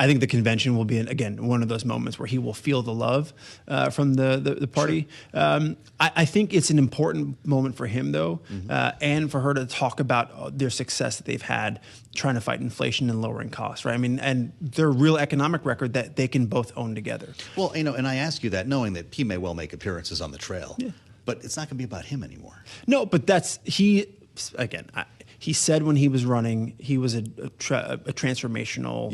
I think the convention will be, again, one of those moments where he will feel the love from the party. Sure. I think it's an important moment for him, though, and for her to talk about their success that they've had trying to fight inflation and lowering costs, right? I mean, and their real economic record that they can both own together. Well, and I ask you that knowing that he may well make appearances on the trail, but it's not going to be about him anymore. No, but he said when he was running, he was a transformational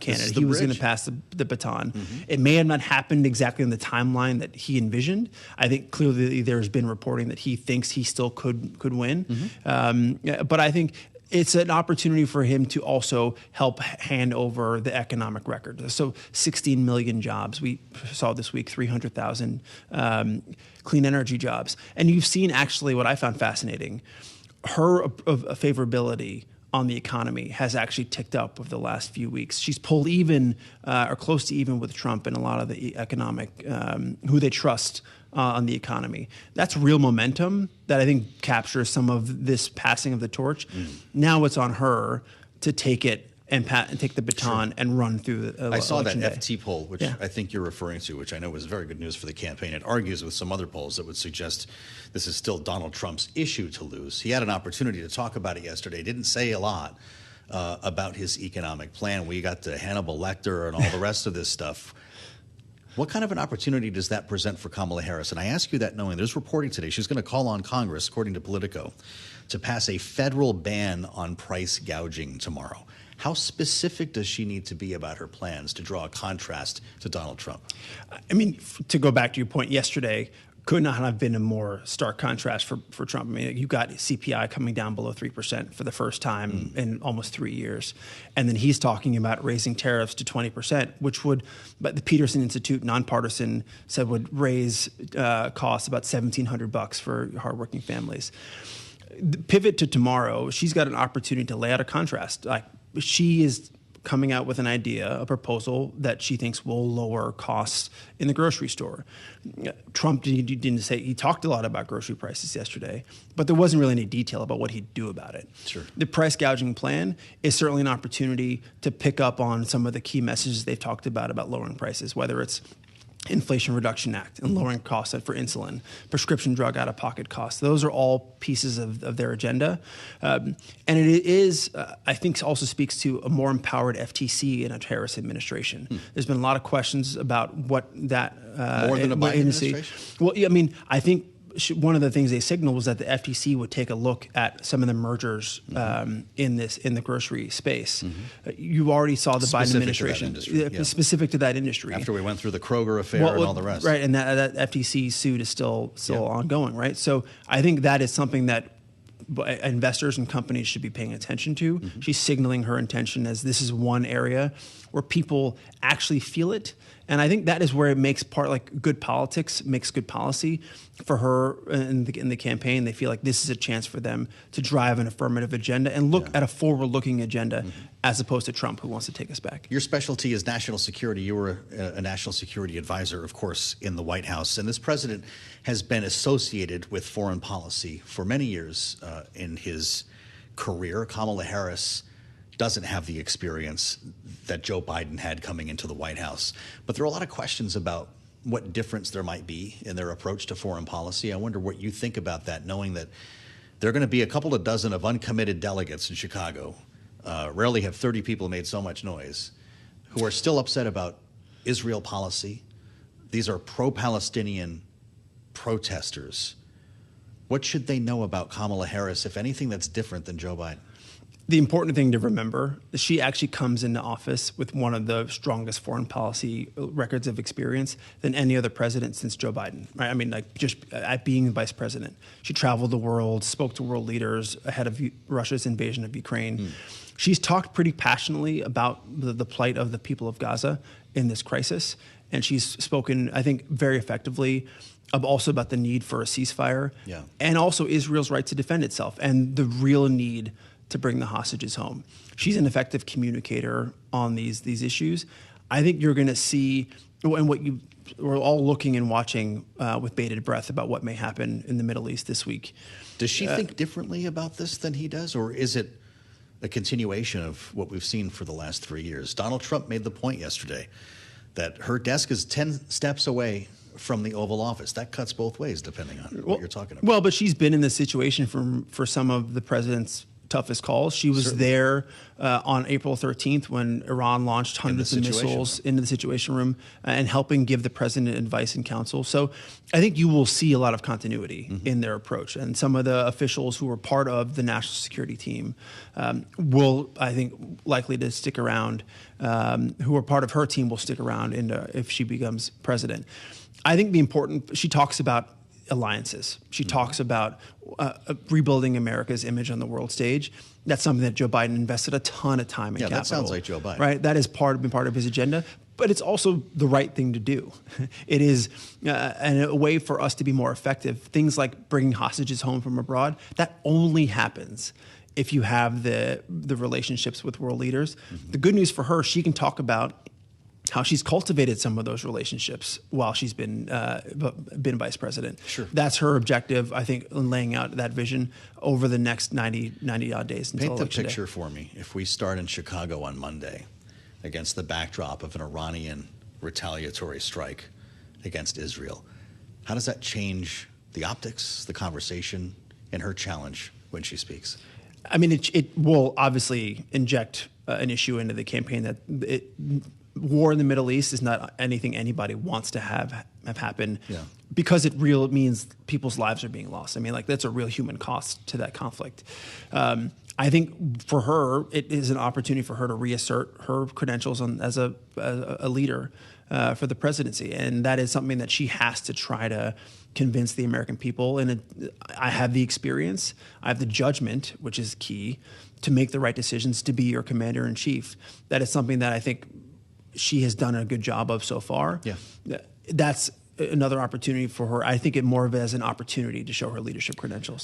candidate. He was going to pass the baton. It may have not happened exactly in the timeline that he envisioned. I think clearly there's been reporting that he thinks he still could win. But I think it's an opportunity for him to also help hand over the economic record. So 16 million jobs. We saw this week 300,000 clean energy jobs. And you've seen actually what I found fascinating. Her favorability on the economy has actually ticked up over the last few weeks. She's pulled even or close to even with Trump in a lot of the economic, who they trust on the economy. That's real momentum that I think captures some of this passing of the torch. Now it's on her to take it and take the baton and run through the I saw that day. FT poll, which I think you're referring to, which I know was very good news for the campaign. It argues with some other polls that would suggest this is still Donald Trump's issue to lose. He had an opportunity to talk about it yesterday. Didn't say a lot about his economic plan. We got to Hannibal Lecter and all the rest of this stuff. What kind of an opportunity does that present for Kamala Harris? And I ask you that knowing there's reporting today she's going to call on Congress, according to Politico, to pass a federal ban on price gouging tomorrow. How specific does she need to be about her plans to draw a contrast to Donald Trump? I mean, to go back to your point yesterday, could not have been a more stark contrast for Trump. I mean, you got CPI coming down below 3% for the first time in almost 3 years. And then he's talking about raising tariffs to 20%, which would, but the Peterson Institute, nonpartisan, said would raise costs about $1,700 for hardworking families. The pivot to tomorrow, she's got an opportunity to lay out a contrast. Like, she is coming out with an idea, a proposal that she thinks will lower costs in the grocery store. Trump didn't say, he talked a lot about grocery prices yesterday, but there wasn't really any detail about what he'd do about it. Sure. The price gouging plan is certainly an opportunity to pick up on some of the key messages they've talked about lowering prices, whether it's Inflation Reduction Act and lowering costs for insulin, prescription drug out-of-pocket costs. Those are all pieces of their agenda. And it is, I think, also speaks to a more empowered FTC in a Harris administration. There's been a lot of questions about what that more than a Biden administration? Well, I mean, I think one of the things they signaled was that the FTC would take a look at some of the mergers in the grocery space. You already saw the Biden administration specific to that industry. After we went through the Kroger affair and all the rest, right? And that FTC suit is still ongoing, right? So I think that is something that investors and companies should be paying attention to. She's signaling her intention as this is one area where people actually feel it. And I think that is where it makes good politics makes good policy for her in the campaign. They feel like this is a chance for them to drive an affirmative agenda and look at a forward-looking agenda as opposed to Trump, who wants to take us back. Your specialty is national security. You were a national security advisor, of course, in the White House. And this president has been associated with foreign policy for many years in his career. Kamala Harris doesn't have the experience that Joe Biden had coming into the White House. But there are a lot of questions about what difference there might be in their approach to foreign policy. I wonder what you think about that, knowing that there are going to be a couple of dozen of uncommitted delegates in Chicago. Rarely have 30 people made so much noise, who are still upset about Israel policy. These are pro-Palestinian protesters. What should they know about Kamala Harris, if anything, that's different than Joe Biden? The important thing to remember is she actually comes into office with one of the strongest foreign policy records of experience than any other president since Joe Biden. Right? I mean, just at being vice president, she traveled the world, spoke to world leaders ahead of Russia's invasion of Ukraine. She's talked pretty passionately about the plight of the people of Gaza in this crisis, and she's spoken, I think, very effectively also about the need for a ceasefire and also Israel's right to defend itself and the real need to bring the hostages home. She's an effective communicator on these issues. I think you're going to see, and we're all looking and watching with bated breath about what may happen in the Middle East this week. Does she think differently about this than he does, or is it a continuation of what we've seen for the last 3 years. Donald Trump made the point yesterday that her desk is 10 steps away from the Oval Office. That cuts both ways, depending on what you're talking about. Well, but she's been in this situation for some of the president's toughest calls. She was there on April 13th when Iran launched hundreds of missiles into the Situation Room and helping give the president advice and counsel. So I think you will see a lot of continuity in their approach. And some of the officials who were part of the national security team will, I think, likely to stick around, who are part of her team will stick around if she becomes president. I think she talks about alliances. She talks about rebuilding America's image on the world stage. That's something that Joe Biden invested a ton of time in. Yeah, that sounds like Joe Biden. Right? That has been part of his agenda. But it's also the right thing to do. It is a way for us to be more effective. Things like bringing hostages home from abroad, that only happens if you have the relationships with world leaders. The good news for her, she can talk about how she's cultivated some of those relationships while she's been vice president. Sure. That's her objective, I think, in laying out that vision over the next 90 odd days until election day. Paint the picture for me. If we start in Chicago on Monday against the backdrop of an Iranian retaliatory strike against Israel, how does that change the optics, the conversation, and her challenge when she speaks? I mean, it will obviously inject an issue into the campaign that war in the Middle East is not anything anybody wants to have happen, because it means people's lives are being lost. I mean, like, that's a real human cost to that conflict. I think for her, it is an opportunity for her to reassert her credentials as a leader for the presidency, and that is something that she has to try to convince the American people. And I have the experience, I have the judgment, which is key, to make the right decisions, to be your commander in chief. That is something that I think she has done a good job of so far. Yeah. That's another opportunity for her. I think it more of as an opportunity to show her leadership credentials.